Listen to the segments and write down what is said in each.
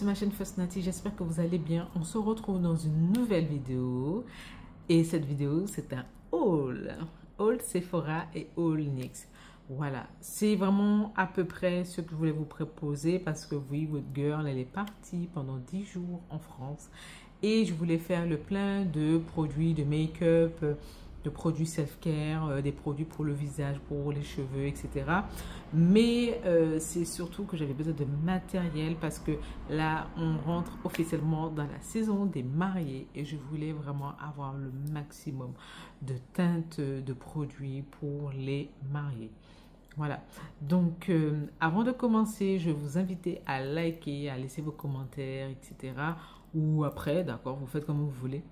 sur ma chaîne Fosnati, j'espère que vous allez bien. On se retrouve dans une nouvelle vidéo et cette vidéo c'est un haul Sephora et haul NYX. Voilà, c'est vraiment à peu près ce que je voulais vous proposer parce que oui, votre girl elle est partie pendant 10 jours en France et je voulais faire le plein de produits de make-up, de produits self-care, des produits pour le visage, pour les cheveux, etc. Mais c'est surtout que j'avais besoin de matériel parce que là, on rentre officiellement dans la saison des mariés et je voulais vraiment avoir le maximum de teintes de produits pour les mariés. Voilà, donc avant de commencer, je vais vous inviter à liker, à laisser vos commentaires, etc. Ou après, d'accord, vous faites comme vous voulez.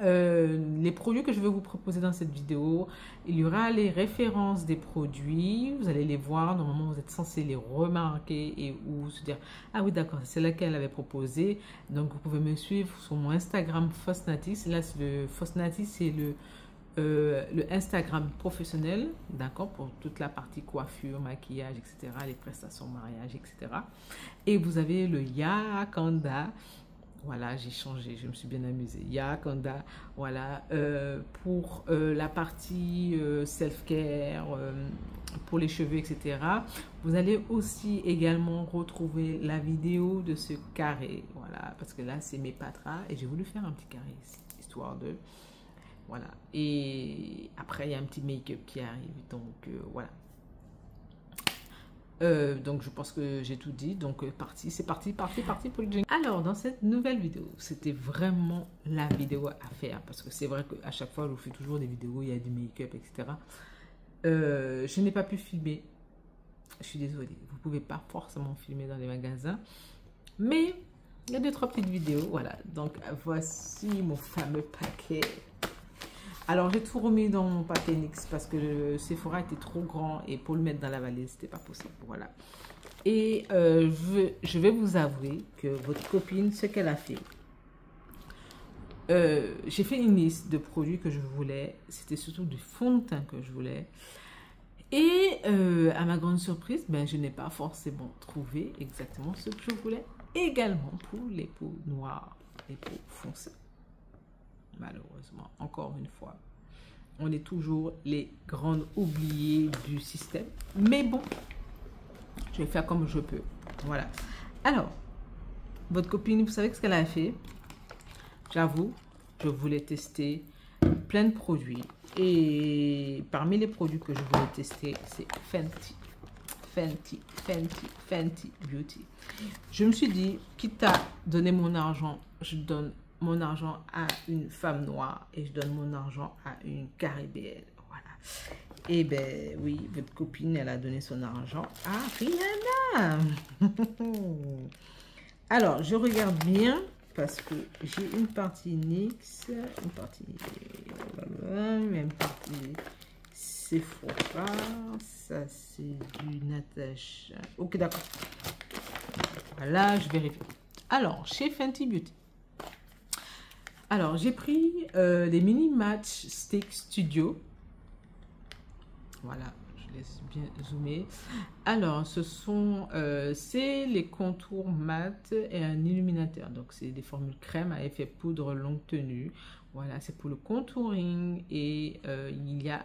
Les produits que je vais vous proposer dans cette vidéo, il y aura les références des produits, vous allez les voir, normalement vous êtes censé les remarquer et ou se dire ah oui d'accord, c'est laquelle elle avait proposé. Donc vous pouvez me suivre sur mon Instagram Fosnati. Là le Fosnati c'est le Instagram professionnel, d'accord, pour toute la partie coiffure, maquillage, etc., les prestations mariage, etc. Et vous avez le Yakanda. Voilà, j'ai changé, je me suis bien amusée. Yakanda, voilà, pour la partie self-care, pour les cheveux, etc. Vous allez aussi également retrouver la vidéo de ce carré, voilà, parce que là, c'est mes patras et j'ai voulu faire un petit carré, histoire de... Voilà, et après, il y a un petit make-up qui arrive, donc voilà. Donc je pense que j'ai tout dit, donc c'est parti pour le jingle. Alors dans cette nouvelle vidéo, c'était vraiment la vidéo à faire parce que c'est vrai qu'à chaque fois je vous fais toujours des vidéos, il y a du make-up, etc. Je n'ai pas pu filmer, je suis désolée, vous ne pouvez pas forcément filmer dans les magasins, mais il y a 2-3 petites vidéos, voilà. Donc voici mon fameux paquet. Alors, j'ai tout remis dans mon paquet NYX parce que le Sephora était trop grand et pour le mettre dans la valise, c'était pas possible. Voilà. Et je vais vous avouer que votre copine, ce qu'elle a fait, j'ai fait une liste de produits que je voulais. C'était surtout du fond de teint que je voulais. Et à ma grande surprise, ben, je n'ai pas forcément trouvé exactement ce que je voulais. Également pour les peaux noires, les peaux foncées. Malheureusement, encore une fois, on est toujours les grandes oubliées du système. Mais bon, je vais faire comme je peux. Voilà. Alors, votre copine, vous savez ce qu'elle a fait? J'avoue, je voulais tester plein de produits. Et parmi les produits que je voulais tester, c'est Fenty Beauty. Je me suis dit, quitte à donner mon argent, je donne mon argent à une femme noire et je donne mon argent à une caribéenne. Voilà. Et ben oui, votre copine, elle a donné son argent à Rihanna. Alors, je regarde bien parce que j'ai une partie NYX, une partie Sephora. Ça, c'est du Natasha. Ok, d'accord. Voilà, je vérifie. Alors, chez Fenty Beauty. Alors, j'ai pris les Mini Match Stick Studio. Voilà, je laisse bien zoomer. Alors, ce sont, c'est les contours mat et un illuminateur. Donc, c'est des formules crème à effet poudre longue tenue. Voilà, c'est pour le contouring et il y a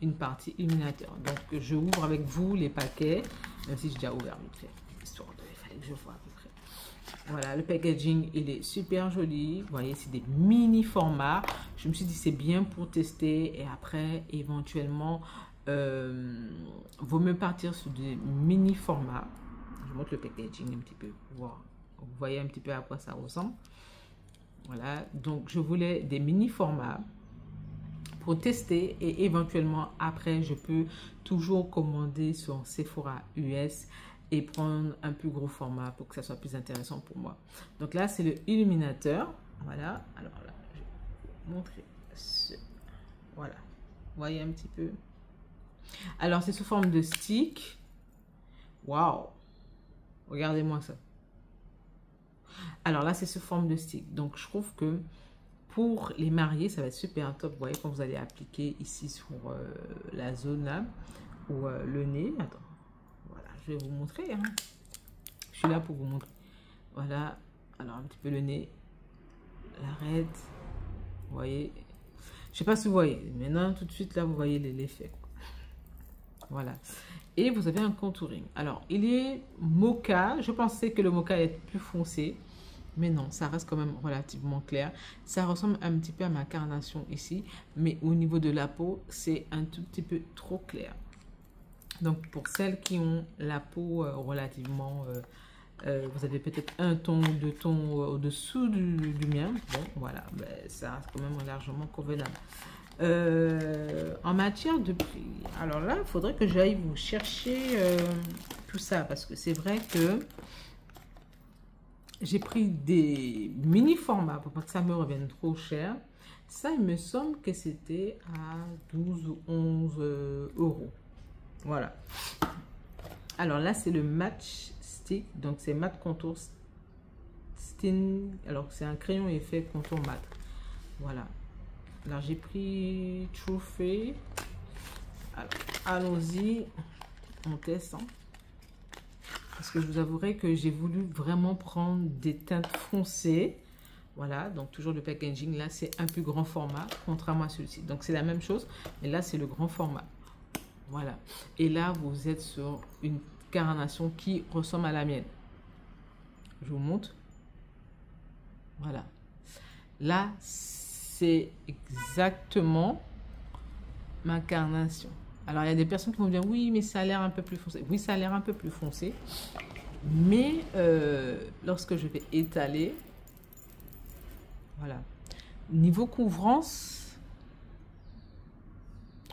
une partie illuminateur. Donc, je ouvre avec vous les paquets, même si j'ai déjà ouvert vite fait. Histoire de, il fallait que je vois à peu près. Voilà, le packaging, il est super joli. Vous voyez, c'est des mini formats. Je me suis dit, c'est bien pour tester. Et après, éventuellement, vaut mieux partir sur des mini formats. Je vous montre le packaging un petit peu. Wow. Vous voyez un petit peu à quoi ça ressemble. Voilà, donc je voulais des mini formats pour tester. Et éventuellement, après, je peux toujours commander sur Sephora US et prendre un plus gros format pour que ça soit plus intéressant pour moi. Donc là, c'est le illuminateur. Voilà. Alors là, je vais vous montrer ce. Voilà. Vous voyez un petit peu. Alors, c'est sous forme de stick. Waouh! Regardez-moi ça. Alors là, c'est sous forme de stick. Donc, je trouve que pour les mariés, ça va être super top. Vous voyez, quand vous allez appliquer ici sur la zone là, ou le nez. Attends. Je vais vous montrer. Hein. Je suis là pour vous montrer. Voilà. Alors, un petit peu le nez. L'arête. Vous voyez. Je sais pas si vous voyez. Maintenant, tout de suite, là, vous voyez l'effet. Voilà. Et vous avez un contouring. Alors, il est mocha. Je pensais que le mocha allait être plus foncé. Mais non, ça reste quand même relativement clair. Ça ressemble un petit peu à ma carnation ici. Mais au niveau de la peau, c'est un tout petit peu trop clair. Donc, pour celles qui ont la peau relativement... vous avez peut-être un ton ou deux tons au-dessous du mien. Bon, voilà. Ben, ça reste quand même largement convenable. En matière de prix, alors là, il faudrait que j'aille vous chercher tout ça. Parce que c'est vrai que... J'ai pris des mini formats pour pas que ça me revienne trop cher. Ça, il me semble que c'était à 12 ou 11 euros. Voilà. Alors là, c'est le Match Stick. Donc, c'est mat contour stin. Alors, c'est un crayon effet contour mat. Voilà. Alors, j'ai pris True Free. Alors, allons-y. On teste. Hein. Parce que je vous avouerai que j'ai voulu vraiment prendre des teintes foncées. Voilà, donc toujours le packaging. Là, c'est un plus grand format, contrairement à celui-ci. Donc, c'est la même chose, mais là, c'est le grand format. Voilà. Et là, vous êtes sur une carnation qui ressemble à la mienne. Je vous montre. Voilà. Là, c'est exactement ma carnation. Alors, il y a des personnes qui vont dire, oui, mais ça a l'air un peu plus foncé. Oui, ça a l'air un peu plus foncé. Mais lorsque je vais étaler, voilà. Niveau couvrance,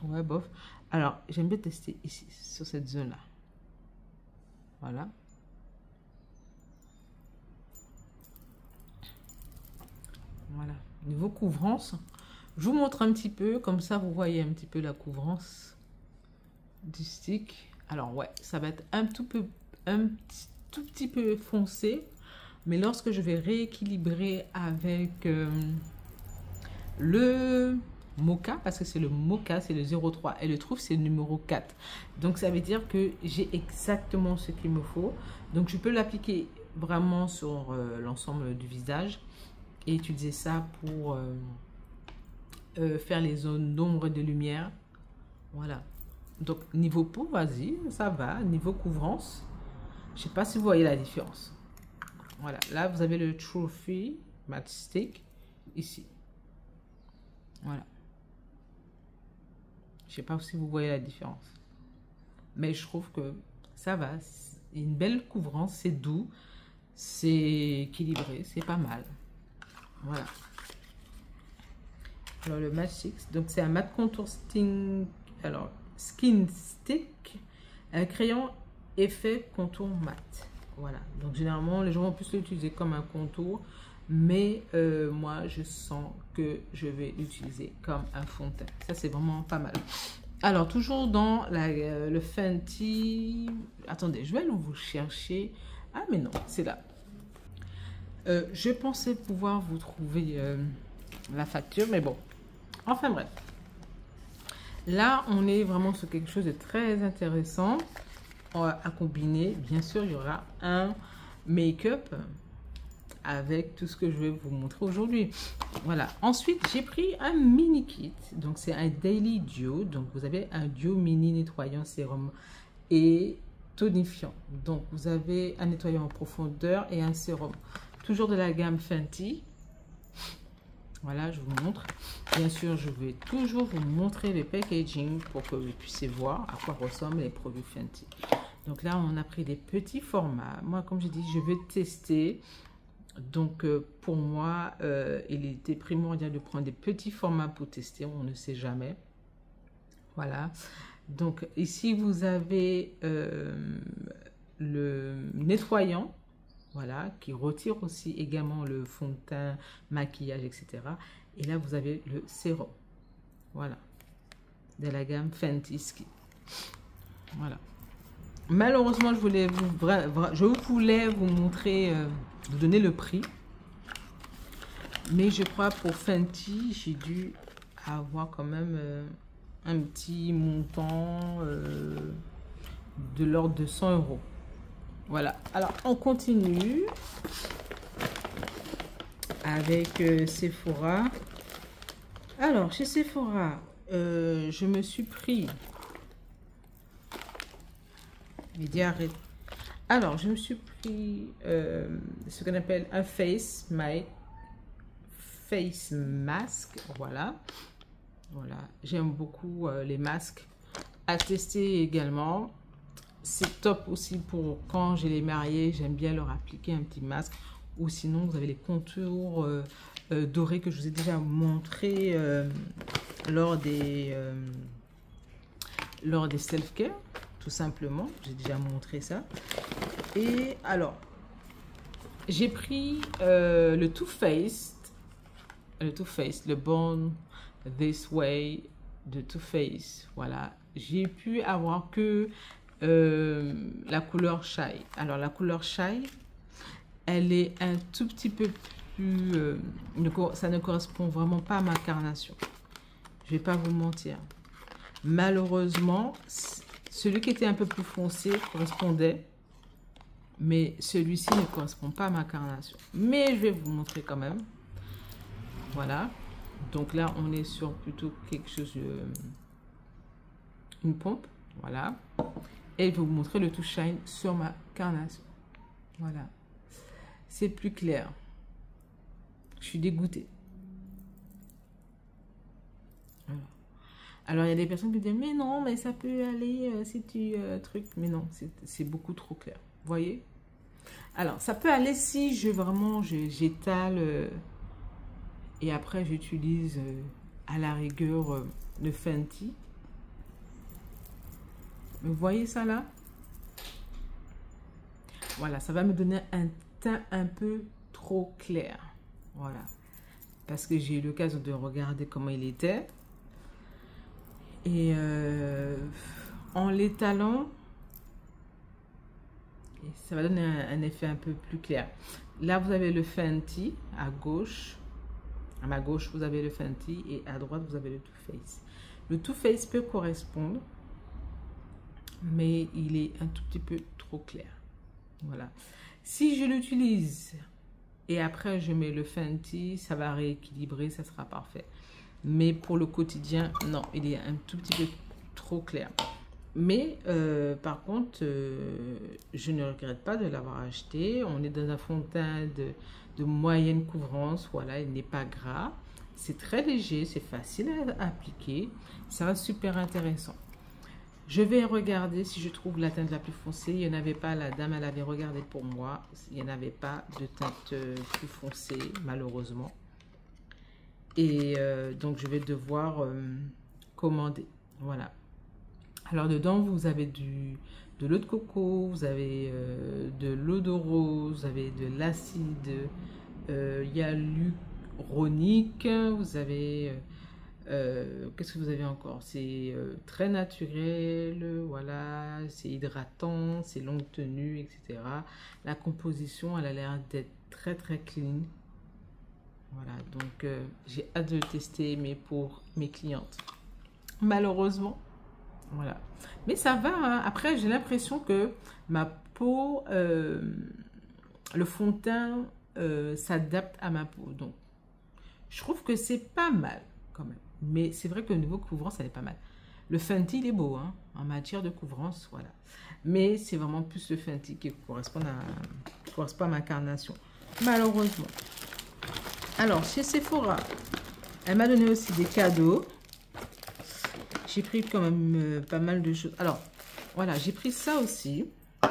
ouais, bof. Alors, j'aime bien tester ici, sur cette zone-là. Voilà. Voilà. Niveau couvrance, je vous montre un petit peu, comme ça, vous voyez un petit peu la couvrance du stick. Alors ouais, ça va être un tout petit peu foncé, mais lorsque je vais rééquilibrer avec le mocha, parce que c'est le mocha, c'est le 03 et le trouve c'est le numéro 4, donc ça veut dire que j'ai exactement ce qu'il me faut. Donc je peux l'appliquer vraiment sur l'ensemble du visage et utiliser ça pour faire les zones d'ombre et de lumière. Voilà. Donc, niveau peau, vas-y, ça va. Niveau couvrance, je ne sais pas si vous voyez la différence. Voilà, là, vous avez le Trophy Matte Stick, ici. Voilà. Je ne sais pas si vous voyez la différence. Mais je trouve que ça va. Une belle couvrance, c'est doux, c'est équilibré, c'est pas mal. Voilà. Alors, le Matte Stick, donc c'est un matte contour sting. Alors, Skin Stick, un crayon effet contour mat. Voilà, donc généralement les gens vont plus l'utiliser comme un contour, mais moi je sens que je vais l'utiliser comme un fond de teint. Ça c'est vraiment pas mal. Alors toujours dans le Fenty, attendez, je vais aller vous chercher. Ah mais non, c'est là. Je pensais pouvoir vous trouver la facture, mais bon, enfin bref. Là, on est vraiment sur quelque chose de très intéressant à combiner. Bien sûr, il y aura un make-up avec tout ce que je vais vous montrer aujourd'hui. Voilà. Ensuite, j'ai pris un mini kit. Donc, c'est un Daily Duo. Donc, vous avez un duo mini nettoyant sérum et tonifiant. Donc, vous avez un nettoyant en profondeur et un sérum. Toujours de la gamme Fenty. Voilà, je vous montre. Bien sûr, je vais toujours vous montrer le packaging pour que vous puissiez voir à quoi ressemblent les produits Fenty. Donc là, on a pris des petits formats. Moi, comme j'ai dit, je vais tester. Donc, pour moi, il était primordial de prendre des petits formats pour tester. On ne sait jamais. Voilà. Donc, ici, vous avez le nettoyant. Voilà, qui retire aussi également le fond de teint, maquillage, etc. Et là, vous avez le sérum. Voilà. De la gamme Fenty Skin. Voilà. Malheureusement, je voulais vous montrer, vous donner le prix. Mais je crois pour Fenty, j'ai dû avoir quand même un petit montant de l'ordre de 100 euros. Voilà. Alors, on continue avec Sephora. Alors, chez Sephora, je me suis pris... Alors, je me suis pris ce qu'on appelle un face mask. Voilà. Voilà. J'aime beaucoup les masques. À tester également. C'est top aussi pour quand j'ai les mariés. J'aime bien leur appliquer un petit masque. Ou sinon, vous avez les contours dorés que je vous ai déjà montré lors des self-care. Tout simplement, j'ai déjà montré ça. Et alors, j'ai pris le Too Faced, le Born This Way de Too Faced. Voilà, j'ai pu avoir que la couleur Shy. Alors, la couleur Shy, elle est un tout petit peu plus... ça ne correspond vraiment pas à ma carnation. Je vais pas vous mentir. Malheureusement, celui qui était un peu plus foncé correspondait, mais celui-ci ne correspond pas à ma carnation. Mais je vais vous montrer quand même. Voilà. Donc là, on est sur plutôt quelque chose, une pompe. Voilà. Et je vais vous montrer le Too Shine sur ma carnation. Voilà. C'est plus clair. Je suis dégoûtée. Voilà. Alors, il y a des personnes qui disent, mais non, mais ça peut aller si tu truc. Mais non, c'est beaucoup trop clair. Vous voyez? Alors, ça peut aller si j'étale et après, j'utilise à la rigueur le Fenty. Vous voyez ça là? Voilà, ça va me donner un teint un peu trop clair. Voilà. Parce que j'ai eu l'occasion de regarder comment il était. Et en l'étalant, ça va donner un effet un peu plus clair. Là, vous avez le Fenty à gauche. À ma gauche, vous avez le Fenty et à droite, vous avez le Too Faced. Le Too Faced peut correspondre, mais il est un tout petit peu trop clair. Voilà. Si je l'utilise et après je mets le Fenty, ça va rééquilibrer, ça sera parfait. Mais pour le quotidien, non, il est un tout petit peu trop clair. Mais par contre, je ne regrette pas de l'avoir acheté. On est dans un fond de teint de moyenne couvrance. Voilà, il n'est pas gras. C'est très léger, c'est facile à appliquer. Ça va super intéressant. Je vais regarder si je trouve la teinte la plus foncée. Il n'y en avait pas, la dame, elle avait regardé pour moi. Il n'y en avait pas de teinte plus foncée, malheureusement. Et donc, je vais devoir commander. Voilà. Alors, dedans, vous avez de l'eau de coco, vous avez de l'eau de rose, vous avez de l'acide hyaluronique, vous avez... qu'est-ce que vous avez encore? C'est très naturel, voilà, c'est hydratant, c'est longue tenue, etc. La composition, elle a l'air d'être très, très clean. Voilà, donc j'ai hâte de le tester, mais pour mes clientes. Malheureusement, voilà. Mais ça va, hein. Après, j'ai l'impression que ma peau, le fond de teint s'adapte à ma peau. Donc, je trouve que c'est pas mal quand même. Mais c'est vrai que le niveau couvrance, ça n'est pas mal. Le Fenty, il est beau, hein, en matière de couvrance, voilà. Mais c'est vraiment plus le Fenty qui correspond à ma carnation. Malheureusement. Alors, chez Sephora, elle m'a donné aussi des cadeaux. J'ai pris quand même pas mal de choses. Alors, voilà, j'ai pris ça aussi. Je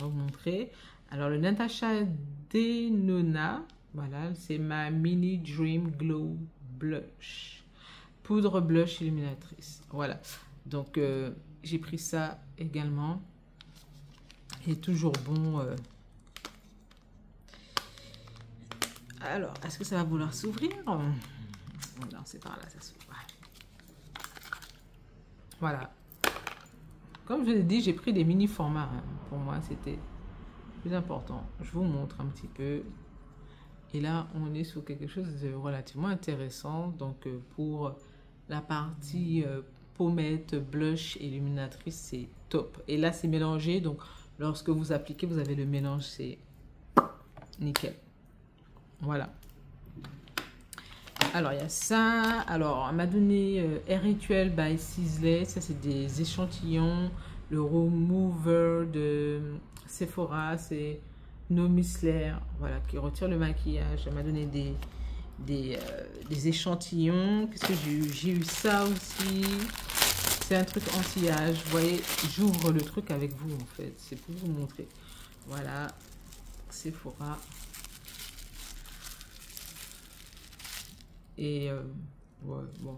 vais vous montrer. Alors, le Natasha Denona. Voilà, c'est ma Mini Dream Glow Blush. Poudre blush illuminatrice. Voilà. Donc, j'ai pris ça également. Il est toujours bon. Alors, est-ce que ça va vouloir s'ouvrir? Non, c'est par là, ça s'ouvre. Voilà. Comme je l'ai dit, j'ai pris des mini formats. Hein. Pour moi, c'était plus important. Je vous montre un petit peu. Et là, on est sur quelque chose de relativement intéressant. Donc, pour la partie pommette, blush et illuminatrice, c'est top. Et là, c'est mélangé. Donc, lorsque vous appliquez, vous avez le mélange, c'est nickel. Voilà. Alors, il y a ça. Alors, elle m'a donné Air Rituel by Sisley. Ça, c'est des échantillons. Le Remover de Sephora, c'est No Micellar. Voilà, qui retire le maquillage. Elle m'a donné des échantillons. Qu'est-ce que j'ai eu? J'ai eu ça aussi. C'est un truc anti-âge. Vous voyez, j'ouvre le truc avec vous, en fait. C'est pour vous montrer. Voilà. Sephora. Et ouais, bon,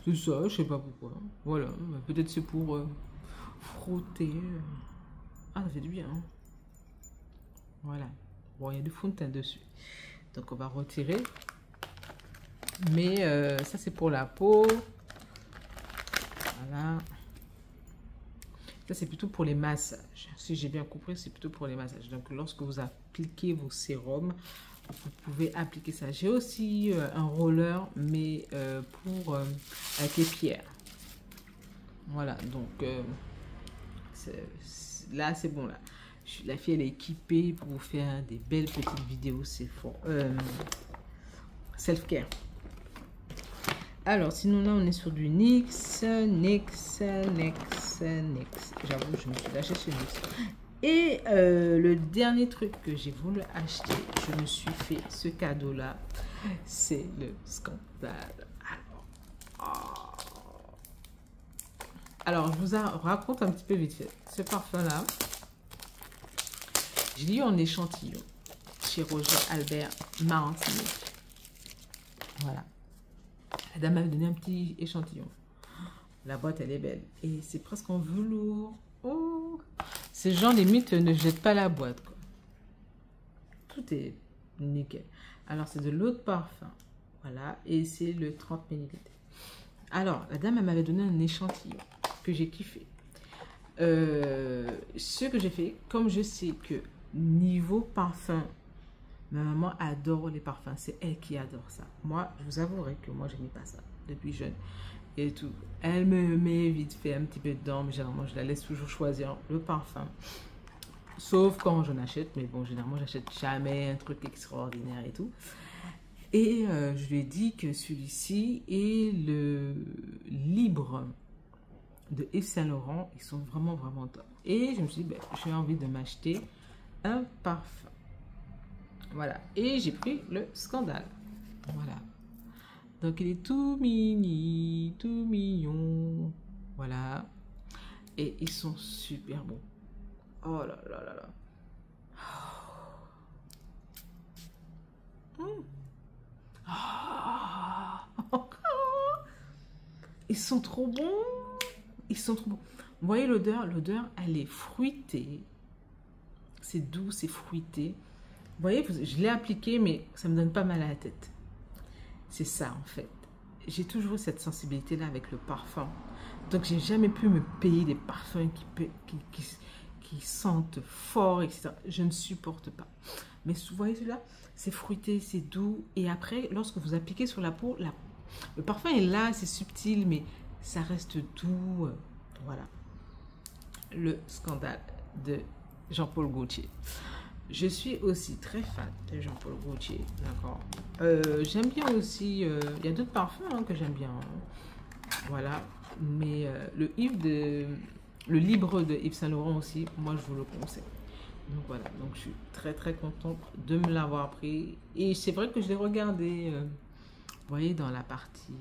c'est ça, je sais pas pourquoi. Voilà, peut-être c'est pour frotter. Ah, ça fait du bien. Hein. Voilà. Bon, il y a du fond de teint dessus. Donc, on va retirer. Mais ça, c'est pour la peau. Voilà. Ça, c'est plutôt pour les massages. Si j'ai bien compris, c'est plutôt pour les massages. Donc, lorsque vous appliquez vos sérums, vous pouvez appliquer ça. J'ai aussi un roller, mais pour avec les pierres. Voilà, donc là, c'est bon. Là, la fille, elle est équipée pour vous faire des belles petites vidéos. C'est fort. Self-care. Alors, sinon, là, on est sur du NYX. J'avoue, je me suis lâchée sur NYX. Et le dernier truc que j'ai voulu acheter, je me suis fait ce cadeau-là, c'est le scandale. Alors, je vous raconte un petit peu vite fait. Ce parfum-là, je l'ai eu en échantillon chez Roger Albert Martinique. Voilà. La dame m'a donné un petit échantillon. La boîte, elle est belle. Et c'est presque en velours. Oh! Ces gens, limite, ne jettent pas la boîte, quoi. Tout est nickel. Alors, c'est de l'eau de parfum. Voilà. Et c'est le 30 ml. Alors, la dame, elle m'avait donné un échantillon que j'ai kiffé. Ce que j'ai fait, comme je sais que niveau parfum, ma maman adore les parfums. C'est elle qui adore ça. Moi, je vous avouerai que moi, je n'aime pas ça depuis jeune. Et tout. Elle me met vite fait un petit peu dedans, mais généralement, je la laisse toujours choisir le parfum. Sauf quand j'en achète, mais bon, généralement, j'achète jamais un truc extraordinaire et tout. Et je lui ai dit que celui-ci et le Libre de Yves Saint Laurent, ils sont vraiment, vraiment top. Et je me suis dit, ben, j'ai envie de m'acheter un parfum. Voilà. Et j'ai pris le Scandale. Voilà. Donc, il est tout mini, tout mignon. Voilà. Et ils sont super bons. Oh là là là là. Oh. Ils sont trop bons. Ils sont trop bons. Vous voyez l'odeur? L'odeur, elle est fruitée. C'est doux, c'est fruité. Vous voyez, je l'ai appliqué, mais ça me donne pas mal à la tête. C'est ça, en fait. J'ai toujours cette sensibilité-là avec le parfum. Donc, j'ai jamais pu me payer des parfums qui sentent fort, etc. Je ne supporte pas. Mais vous voyez celui-là? C'est fruité, c'est doux. Et après, lorsque vous appliquez sur la peau, le parfum est là, c'est subtil, mais ça reste doux. Voilà. Le Scandale de Jean-Paul Gaultier. Je suis aussi très fan de Jean-Paul Gaultier, d'accord. J'aime bien aussi, il y a d'autres parfums que j'aime bien, hein. Voilà. Mais le Libre de Yves Saint Laurent aussi, moi je vous le conseille. Donc voilà, donc je suis très très contente de me l'avoir pris. Et c'est vrai que je l'ai regardé, vous voyez, dans la partie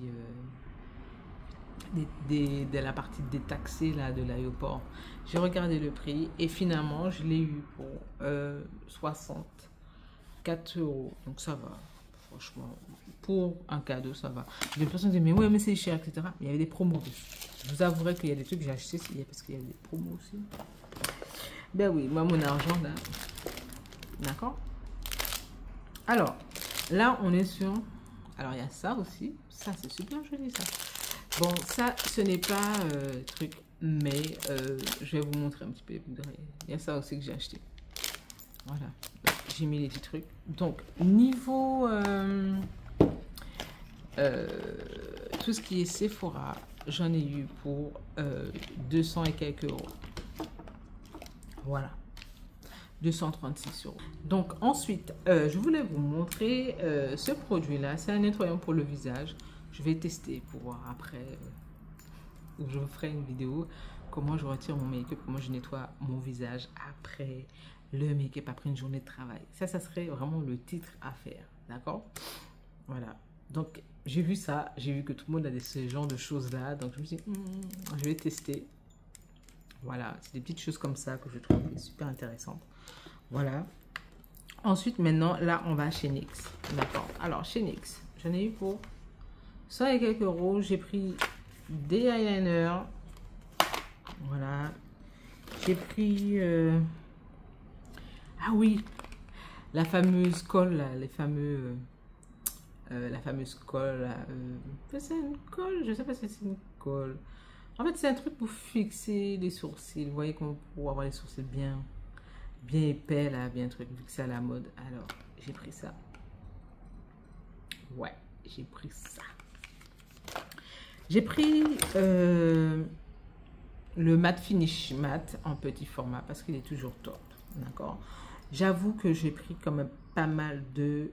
de la partie détaxée là, de l'aéroport. J'ai regardé le prix et finalement je l'ai eu pour 64 €. Donc ça va, franchement, pour un cadeau ça va. Des personnes disent mais ouais mais c'est cher, etc. Mais il y avait des promos dessus. Je vous avouerai qu'il y a des trucs que j'ai acheté parce qu'il y avait des promos aussi. Ben oui, moi mon argent là. D'accord. Alors là on est sur, alors il y a ça aussi. Ça c'est super joli ça. Bon, ça, ce n'est pas truc, mais je vais vous montrer un petit peu. Il y a ça aussi que j'ai acheté. Voilà, j'ai mis les petits trucs. Donc, niveau tout ce qui est Sephora, j'en ai eu pour 200 et quelques euros. Voilà. 236 euros. Donc ensuite, je voulais vous montrer ce produit-là. C'est un nettoyant pour le visage. Je vais tester pour voir après. Où je vous ferai une vidéo comment je retire mon make-up, comment je nettoie mon visage après le make-up, après une journée de travail. Ça serait vraiment le titre à faire. D'accord? Voilà. Donc, j'ai vu ça. J'ai vu que tout le monde a ce genre de choses-là. Donc, je me suis dit, je vais tester. Voilà. C'est des petites choses comme ça que je trouve super intéressantes. Voilà. Ensuite, maintenant, là, on va chez NYX. D'accord. Alors, chez NYX, j'en ai eu pour 100 et quelques euros. J'ai pris des eyeliners. Voilà. J'ai pris... Ah oui, la fameuse colle, là, les fameux... la fameuse colle, là, c'est une colle, je sais pas si c'est une colle. En fait, c'est un truc pour fixer les sourcils. Vous voyez, comment pour avoir les sourcils bien épais, là, bien truc, vu que c'est à la mode. Alors, j'ai pris ça. Ouais, j'ai pris ça. J'ai pris le matte finish matte en petit format parce qu'il est toujours top. D'accord. J'avoue que j'ai pris quand même pas mal de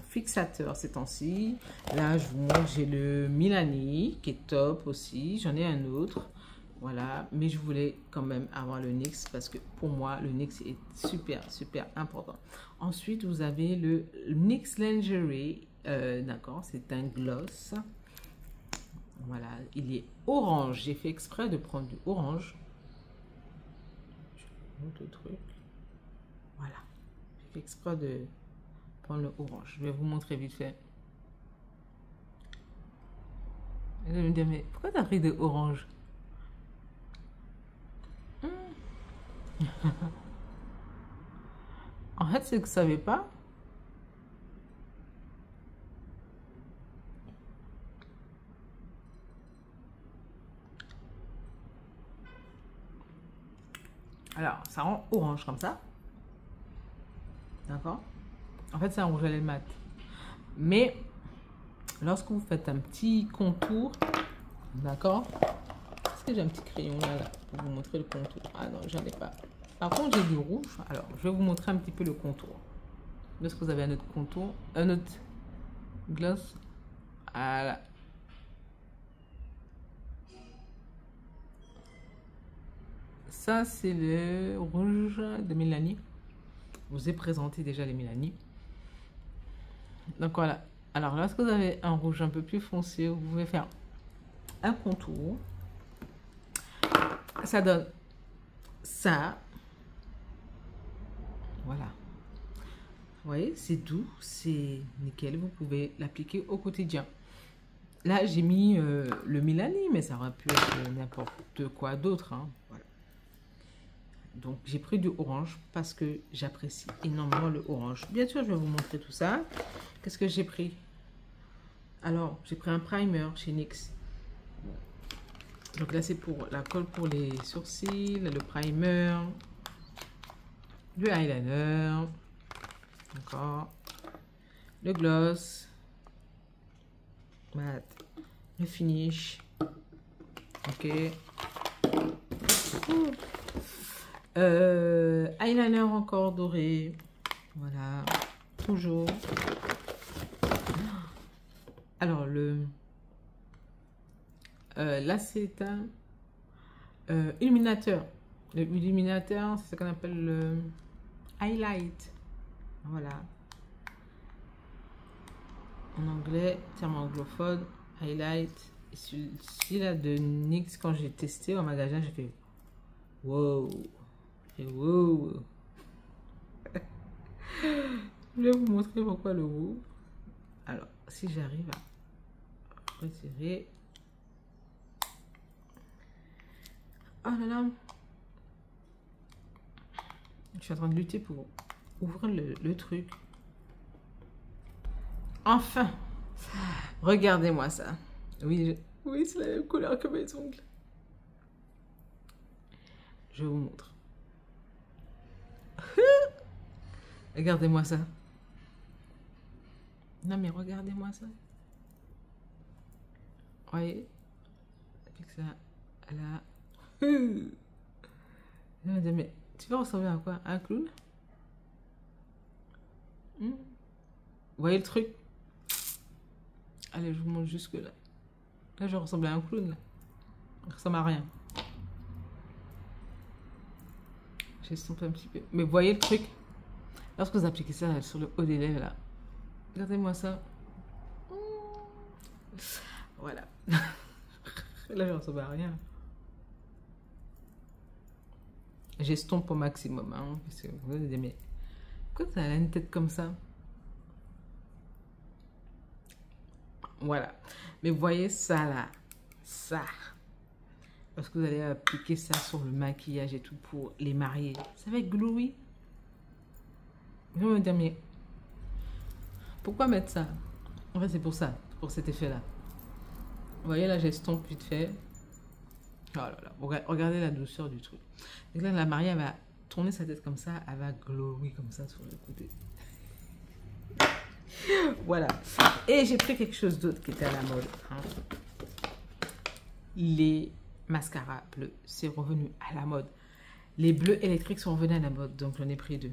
fixateurs ces temps-ci. Là, je vous montre, j'ai le Milani qui est top aussi. J'en ai un autre. Voilà. Mais je voulais quand même avoir le NYX parce que pour moi, le NYX est super, super important. Ensuite, vous avez le NYX Lingerie. D'accord. C'est un gloss. Voilà, il est orange. J'ai fait exprès de prendre du orange. Je vous montre le truc. Voilà. J'ai fait exprès de prendre le orange. Je vais vous montrer vite fait. Et je me dis, mais pourquoi tu as pris de orange? En fait, c'est que vous ne savez pas. Alors, ça rend orange comme ça. D'accord? En fait, c'est un rouge à lèvres mat. Mais, lorsque vous faites un petit contour, d'accord? Est-ce que j'ai un petit crayon là, pour vous montrer le contour? Ah non, j'en ai pas. Par contre, j'ai du rouge. Alors, je vais vous montrer un petit peu le contour. Lorsque vous avez un autre contour, un autre gloss. Voilà. Ça, c'est le rouge de Milani. Je vous ai présenté déjà les Milani. Donc voilà. Alors, lorsque vous avez un rouge un peu plus foncé, vous pouvez faire un contour. Ça donne ça. Voilà. Vous voyez, c'est doux, c'est nickel. Vous pouvez l'appliquer au quotidien. Là, j'ai mis le Milani, mais ça aurait pu être n'importe quoi d'autre. Hein. Voilà. Donc, j'ai pris du orange parce que j'apprécie énormément le orange. Bien sûr, je vais vous montrer tout ça. Qu'est-ce que j'ai pris? Alors, j'ai pris un primer chez NYX. Donc là, c'est pour la colle pour les sourcils, le primer, le eyeliner, d'accord, le gloss, mat, le finish, ok, eyeliner encore doré, voilà, toujours. Alors là c'est un illuminateur. Le illuminateur, c'est ce qu'on appelle le highlight. Voilà. En anglais, terme anglophone, highlight. Et celui-là de NYX, quand j'ai testé au magasin, j'ai fait wow. J'ai fait wow. Je vais vous montrer pourquoi le wow. Alors, si j'arrive à retirer. Oh là là. Je suis en train de lutter pour ouvrir le truc. Enfin. Regardez-moi ça. Oui, oui, c'est la même couleur que mes ongles. Je vous montre. Regardez-moi ça. Non mais regardez-moi ça. Voyez. Avec ça, là. Je me dis, mais tu vas ressembler à quoi? À un clown? Vous voyez le truc? Allez, je vous montre jusque là. Là, je ressemble à un clown. Là. Je ressemble à rien. J'estompe un petit peu. Mais vous voyez le truc? Lorsque vous appliquez ça sur le haut des lèvres, là. Regardez-moi ça. Voilà. Là, je ressemble à rien. J'estompe au maximum. Hein, parce que vous allez dire, mais pourquoi t'as une tête comme ça? Voilà. Mais vous voyez ça là. Ça. Lorsque vous allez appliquer ça sur le maquillage et tout pour les marier, ça va être glowy. Ils vont me dire, mais pourquoi mettre ça? En fait, c'est pour ça, pour cet effet-là. Vous voyez, là, j'estompe vite fait. Oh là là, regardez la douceur du truc. Donc là, la mariée, elle va tourner sa tête comme ça, elle va glowy comme ça sur le côté. Voilà. Et j'ai pris quelque chose d'autre qui était à la mode. Hein. Les mascaras bleus, c'est revenu à la mode. Les bleus électriques sont revenus à la mode, donc j'en ai pris 2.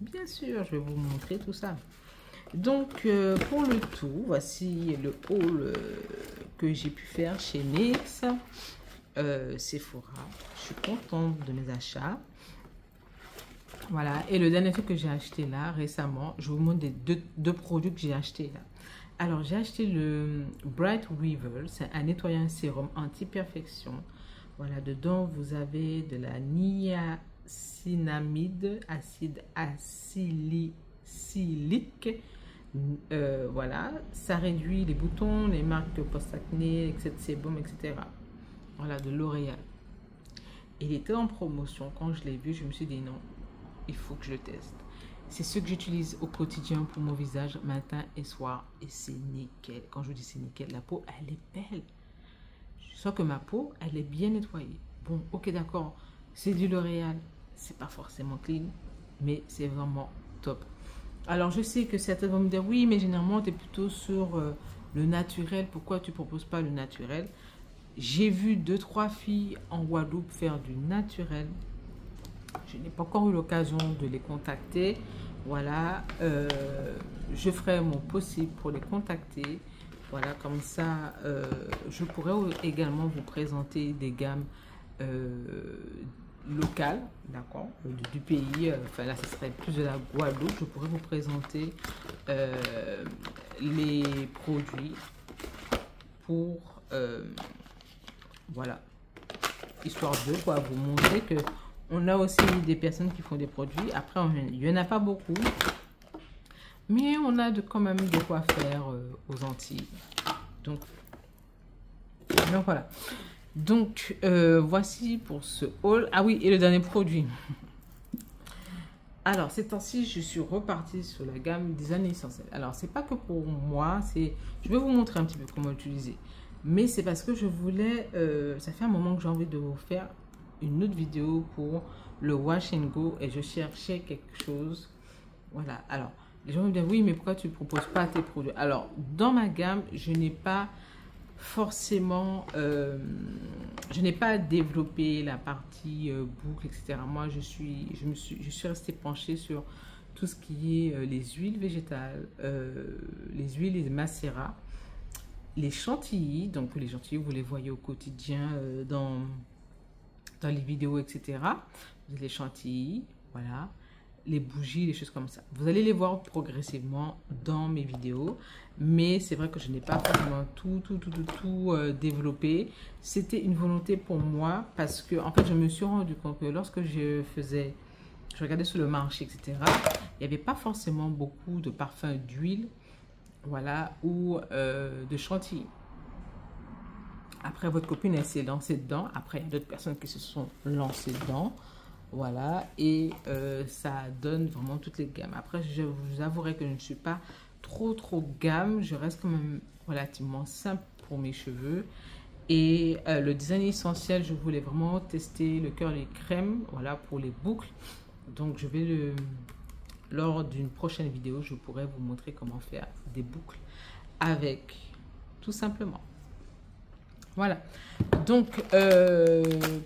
Bien sûr, je vais vous montrer tout ça. Donc, pour le tout, voici le haul que j'ai pu faire chez NYX, Sephora. Je suis contente de mes achats. Voilà, et le dernier truc que j'ai acheté là, récemment, je vous montre des deux produits que j'ai achetés là. Alors, j'ai acheté le Bright Weevil, c'est un nettoyant sérum anti-perfection. Voilà, dedans, vous avez de la niacinamide, acide acélylique. Voilà, ça réduit les boutons, les marques post-acné, etc., sébum, etc. Voilà, de L'Oréal. Il était en promotion. Quand je l'ai vu, je me suis dit non, il faut que je le teste. C'est ce que j'utilise au quotidien pour mon visage, matin et soir. Et c'est nickel. Quand je vous dis c'est nickel, la peau, elle est belle. Je sens que ma peau, elle est bien nettoyée. Bon, ok, d'accord. C'est du L'Oréal. C'est pas forcément clean, mais c'est vraiment top. Alors, je sais que certains vont me dire, oui, mais généralement, tu es plutôt sur le naturel. Pourquoi tu ne proposes pas le naturel? J'ai vu 2-3 filles en Guadeloupe faire du naturel. Je n'ai pas encore eu l'occasion de les contacter. Voilà, je ferai mon possible pour les contacter. Voilà, comme ça, je pourrais également vous présenter des gammes locales, d'accord, du pays. Enfin, là, ce serait plus de la Guadeloupe. Je pourrais vous présenter les produits pour, voilà, histoire de quoi vous montrer que on a aussi des personnes qui font des produits. Après, il n'y en a pas beaucoup. Mais on a quand même de quoi faire aux Antilles. Donc voilà. Donc, voici pour ce haul. Ah oui, et le dernier produit. Alors, ces temps-ci, je suis repartie sur la gamme Design Essentiel. Alors, c'est pas que pour moi. Je vais vous montrer un petit peu comment l'utiliser. Mais c'est parce que je voulais... ça fait un moment que j'ai envie de vous faire une autre vidéo pour le Wash and Go et je cherchais quelque chose. Voilà, alors les gens me disent oui, mais pourquoi tu ne proposes pas tes produits? Alors dans ma gamme, je n'ai pas forcément je n'ai pas développé la partie boucle, etc. Moi je suis restée penchée sur tout ce qui est les huiles végétales, les huiles et les macérats, les chantilly. Donc les chantilly, vous les voyez au quotidien dans les vidéos, etc. Les chantilly, voilà, les bougies, les choses comme ça. Vous allez les voir progressivement dans mes vidéos, mais c'est vrai que je n'ai pas vraiment tout développé. C'était une volonté pour moi parce que, en fait, je me suis rendu compte que lorsque je regardais sur le marché, etc., il n'y avait pas forcément beaucoup de parfums d'huile, voilà, ou de chantilly. Après, votre copine, elle s'est lancée dedans. Après, il y a d'autres personnes qui se sont lancées dedans. Voilà. Et ça donne vraiment toutes les gammes. Après, je vous avouerai que je ne suis pas trop gamme. Je reste quand même relativement simple pour mes cheveux. Et le design essentiel, je voulais vraiment tester le curly crème. Voilà, pour les boucles. Donc, je vais lors d'une prochaine vidéo, je pourrai vous montrer comment faire des boucles avec, tout simplement. Voilà. Donc,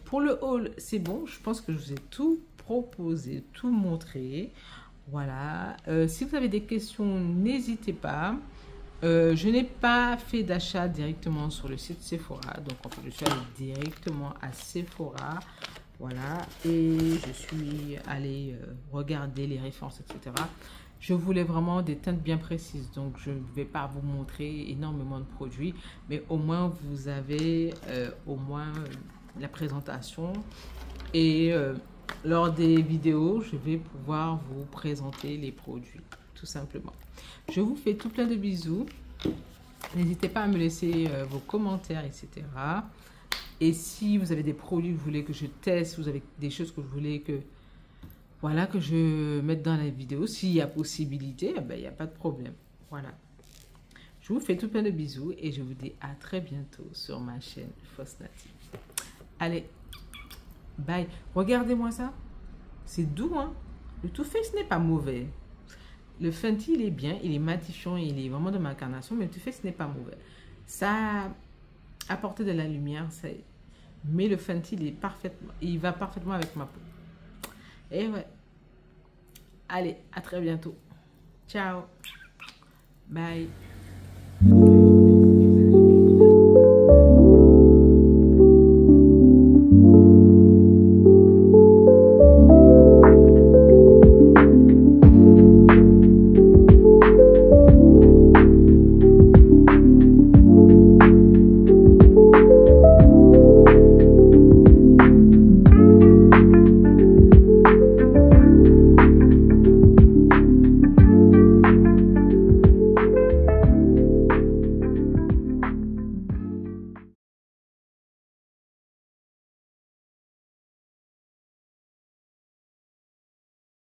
pour le haul, c'est bon. Je pense que je vous ai tout proposé, tout montré. Voilà. Si vous avez des questions, n'hésitez pas. Je n'ai pas fait d'achat directement sur le site Sephora. Donc, en fait, je suis allée directement à Sephora. Voilà. Et je suis allée regarder les références, etc. Je voulais vraiment des teintes bien précises. Donc, je ne vais pas vous montrer énormément de produits. Mais au moins, vous avez au moins la présentation. Et lors des vidéos, je vais pouvoir vous présenter les produits. Tout simplement. Je vous fais tout plein de bisous. N'hésitez pas à me laisser vos commentaires, etc. Et si vous avez des produits que vous voulez que je teste, vous avez des choses que vous voulez que, voilà, que je mette dans la vidéo, s'il y a possibilité, ben, il n'y a pas de problème. Voilà. Je vous fais tout plein de bisous et je vous dis à très bientôt sur ma chaîne Fausse Native. Allez, bye. Regardez-moi ça. C'est doux, hein? Le Too Faced n'est pas mauvais. Le Fenty, il est bien, il est matifiant, il est vraiment de ma carnation, mais le Too Faced n'est pas mauvais. Ça apporte de la lumière, mais le Fenty, il va parfaitement avec ma peau. Et ouais. Allez, à très bientôt. Ciao. Bye.